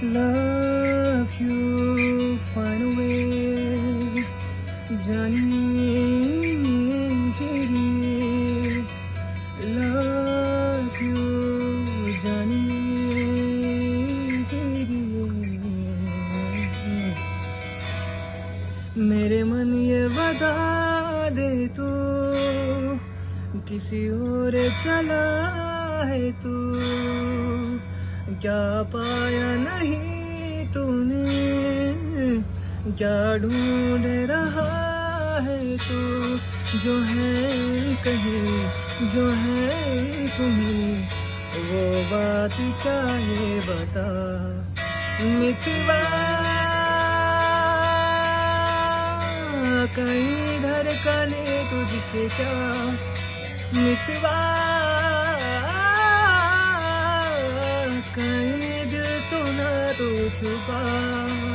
Love you, find a way, जानिए तेरी। Love you, जानिए तेरी। मेरे मन ये बता दे तू, किसी और चला है तू। क्या पाया नहीं तूने, क्या ढूंढ रहा है तू। जो है कहीं, जो है सुनी, वो बात क्या ये बता। मितवा कहीं धड़कने तुझसे क्या, मितवा कहीं दिल तो ना तो छुपा।